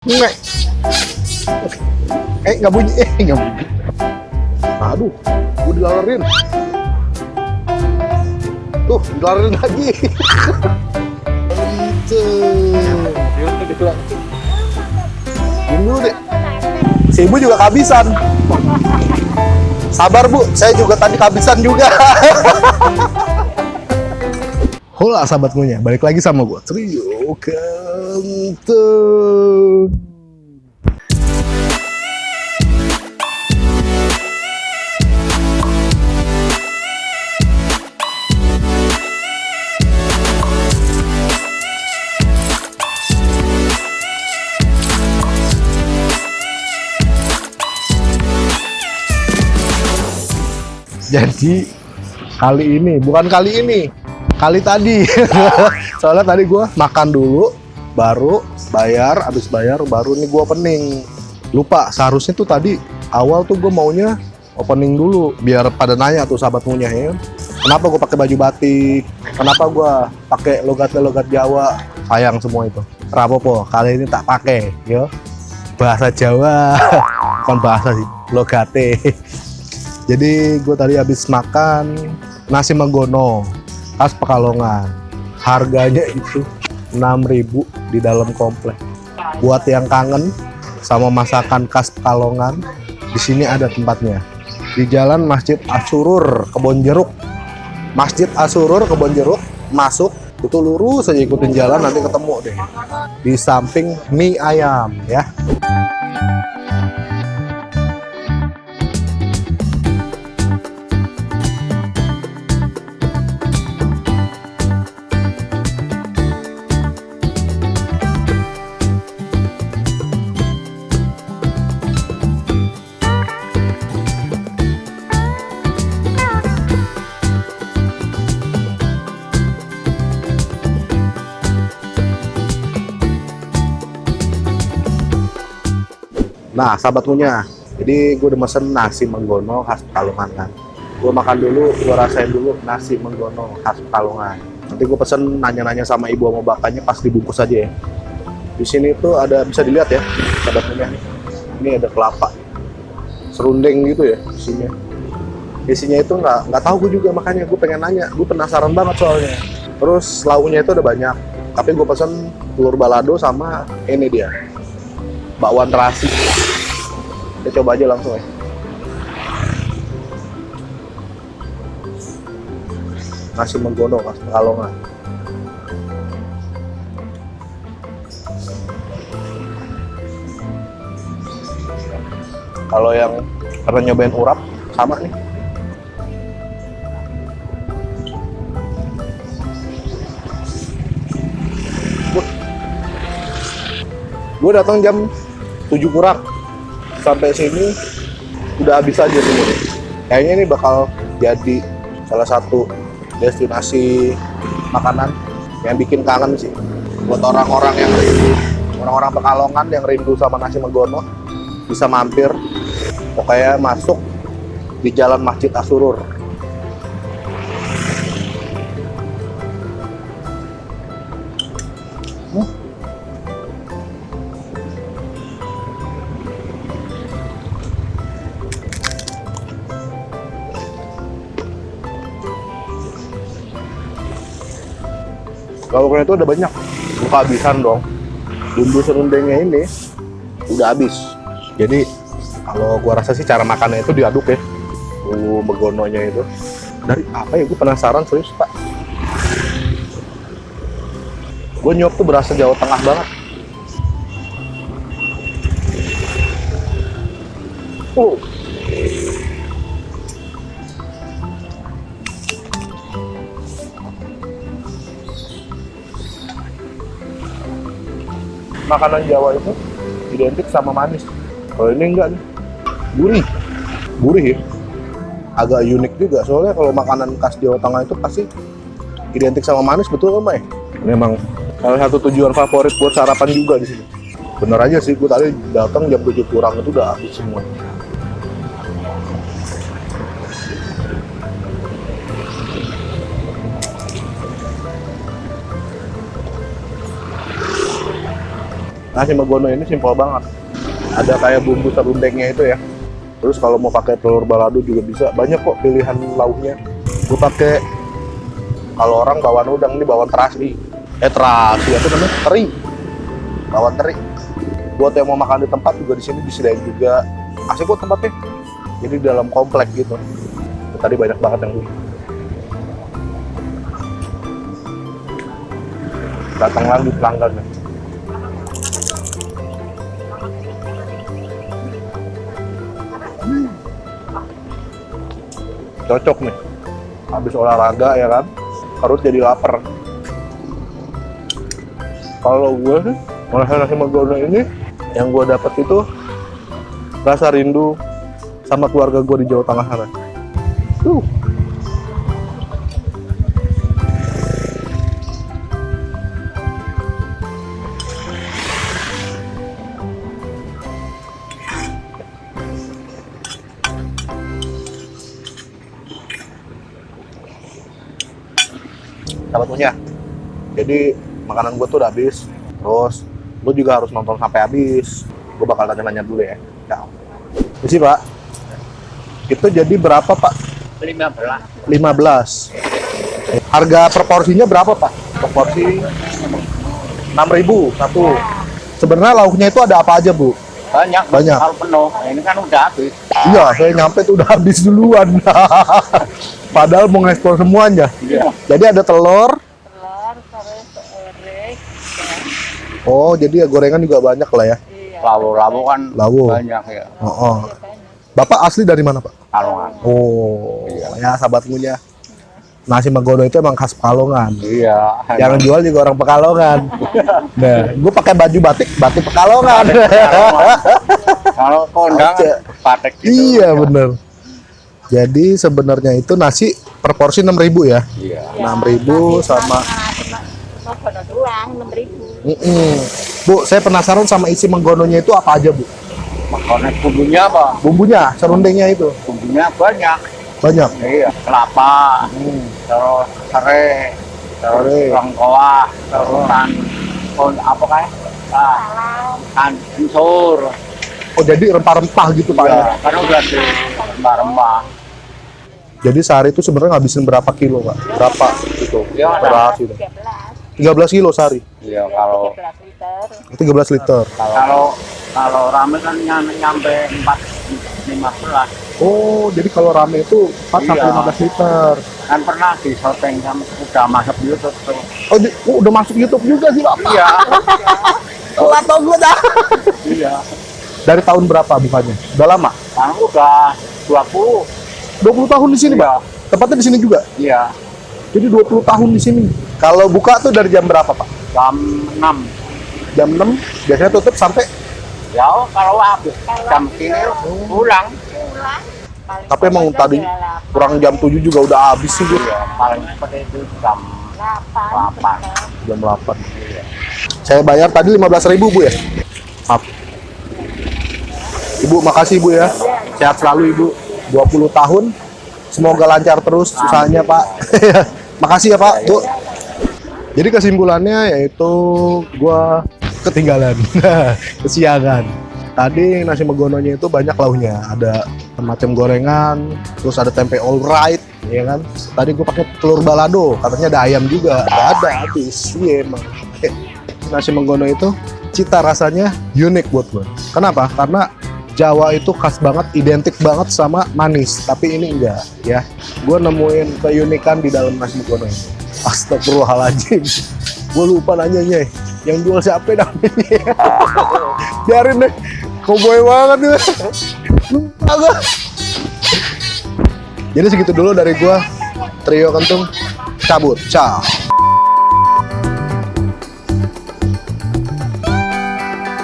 Nggak. Nggak bunyi. Nggak bunyi. Aduh, gue dilalerin. Tuh, dilalerin lagi. Itu. Ini dulu deh. Si ibu juga kehabisan. Sabar bu, saya juga tadi kehabisan juga. Hola sahabat Ngunya, balik lagi sama gue Trio Kenteng. Jadi kali tadi soalnya tadi gue makan dulu baru bayar, habis bayar baru nih gue opening. Lupa, seharusnya tuh tadi awal tuh gue maunya opening dulu biar pada nanya tuh sahabat Ngunya ya, kenapa gue pakai baju batik, kenapa gue pakai logat Jawa. Sayang semua itu. Rapopo kali ini tak pakai yo bahasa Jawa. Bukan bahasa sih, logate. Jadi gue tadi habis makan nasi Megono khas Pekalongan. Harganya itu 6.000 di dalam komplek. Buat yang kangen sama masakan khas Pekalongan, di sini ada tempatnya. Di Jalan Masjid Asurur, Kebonjeruk. Masjid Asurur, Kebonjeruk, masuk itu lurus saja, ikutin jalan nanti ketemu deh. Di samping mie ayam ya. Nah, sahabat Ngunya, jadi gue udah mesen nasi Megono khas Pekalongan kan. Gue makan dulu, gue rasain dulu nasi Megono khas Pekalongan. Nanti gue pesen nanya-nanya sama ibu sama bapaknya pas dibungkus aja ya. Di sini tuh ada, bisa dilihat ya, sahabat Ngunya. Ini ada kelapa, serundeng gitu ya isinya. Isinya itu nggak tahu gue juga, makanya gue pengen nanya. Gue penasaran banget soalnya. Terus lauknya itu ada banyak, tapi gue pesen telur balado sama ini dia, bakwan terasi. Kita coba aja langsung ya. Nasi Megono khas Pekalongan. Kalau yang pernah nyobain urap, sama nih. Gue datang jam 7 kurang. Sampai sini udah habis aja semuanya. Kayaknya ini bakal jadi salah satu destinasi makanan yang bikin kangen sih buat orang-orang yang rindu, orang-orang Pekalongan yang rindu sama nasi Megono bisa mampir. Pokoknya masuk di Jalan Masjid Asurur. Lauknya itu udah banyak, bukan habisan dong. Bumbu serundengnya ini udah habis. Jadi kalau gua rasa sih cara makannya itu diaduk ya. Bumbu Megononya itu dari apa ya? Gue penasaran serius pak. Gue nyuap tuh berasa Jawa Tengah banget. Makanan Jawa itu identik sama manis. Kalau ini enggak nih, gurih ya. Agak unik juga soalnya kalau makanan khas Jawa Tengah itu pasti identik sama manis, betul Mbak ya? Memang salah satu tujuan favorit buat sarapan juga di sini. Bener aja sih, gue tadi datang jam 7 kurang itu udah habis semua. Nasi Megono ini simpel banget. Ada kayak bumbu serundengnya itu ya. Terus kalau mau pakai telur balado juga bisa. Banyak kok pilihan lauknya. Gue pakai, kalau orang bawang udang, ini bawang terasi. Terasi apa namanya? Teri. Bawang teri. Buat yang mau makan di tempat juga di sini disediain juga. Asik kok tempatnya. Jadi di dalam komplek gitu. Tadi banyak banget yang beli. Datang lagi pelanggannya. Cocok nih. Habis olahraga ya kan, perut jadi lapar. Kalau gue sih, nasi Megono ini yang gue dapat itu rasa rindu sama keluarga gue di Jawa Tengah sana. Dapat punya. Jadi makanan gue tuh udah habis. Terus lu juga harus nonton sampai habis. Gue bakal tanya-tanya dulu ya. Ya. Misi Pak. Itu jadi berapa Pak? 15. Harga per porsinya berapa Pak? Per porsi 6.000 satu. Sebenarnya lauknya itu ada apa aja Bu? Banyak. Kalau penuh, ini kan udah habis. Iya, saya nyampe tuh udah habis duluan. Padahal mau ngeksplor semuanya. Iya. Jadi ada telur. Terus orek. Oh, jadi ya gorengan juga banyak lah ya. Iya. Lawu kan Lawu. banyak ya. Oh. Bapak asli dari mana Pak? Kalongan. Oh, ya sahabat punya. Nasi Megono itu emang khas Pekalongan. Iya. Yang jual juga orang Pekalongan. Nah, gue pakai baju batik Pekalongan. Kalau kondangan patek gitu. Iya bener. Jadi sebenarnya itu nasi per porsi 6.000 ya. Iya. 6.000 sama. Megono doang 6.000. Bu, saya penasaran sama isi Megononya itu apa aja Bu? Makannya bumbunya apa? Bumbunya, serundengnya itu Bumbunya banyak. banyak. Iya. Kelapa, terus serai, terus Serai. lengkoas, terus apa kayak? Kan unsur. Oh jadi rempah-rempah gitu Pak ya? Iya. Kan udah di rempah-rempah. Jadi sehari itu sebenarnya ngabisin berapa kilo Pak? Berapa gitu? Iya, Beras gitu. 13 kilo sehari? Iya, kalau 13 liter. 13 liter. kalau rame kan nyampe 4-15. Oh, jadi kalau rame itu 4 sampai Iya. 15 liter. Kan pernah di syuting sama udah masuk YouTube tuh. Oh, udah masuk YouTube juga sih Bapak? Iya. Oh, atau gue dah. Iya. Dari tahun berapa bukannya? Udah lama? Kan udah 20. 20 tahun di sini, Iya. Pak? Tempatnya di sini juga? Iya. Jadi 20 tahun di sini. Kalau buka tuh dari jam berapa, Pak? Jam 6. Jam 6, biasanya tutup sampai. Ya kalau habis jam sini pulang. Pulang. Paling Tapi emang pokoknya tadi jam 8. kurang jam 7 juga udah habis sih, Bu. Iya, paling seperti itu jam 8. Jam 8. Saya bayar tadi 15.000, Bu ya? Maaf. Ibu, makasih Ibu ya. Sehat selalu Ibu. 20 tahun. Semoga lancar terus usahanya, Pak. Makasih ya, Pak. Bu. Jadi kesimpulannya yaitu gua ketinggalan. Kesiangan. Tadi nasi Megononya itu banyak lauknya. Ada macam gorengan, terus ada tempe all right, ya kan? Tadi gua pakai telur balado, katanya ada ayam juga. Nggak ada, habis. Iya emang. Nasi Megono itu cita rasanya unik buat gue. Kenapa? Karena Jawa itu khas banget, identik banget sama manis. Tapi ini enggak, ya. Gue nemuin keunikan di dalam nasi Megono ini. Astagfirullahaladzim. Gue lupa nanyanya. Yang jual siapa namanya? Biarin deh. Cowboy banget nih. Lupa gue. Jadi segitu dulu dari gue. Trio Kentung cabut. Ciao.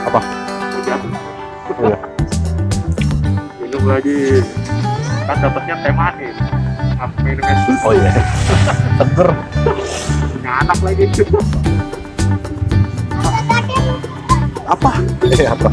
Apa? Iya. Minum lagi, kan dapatnya teh manis. Minumnya susu. Oh iya. Seger. Punya anak lagi. Apa? Apa?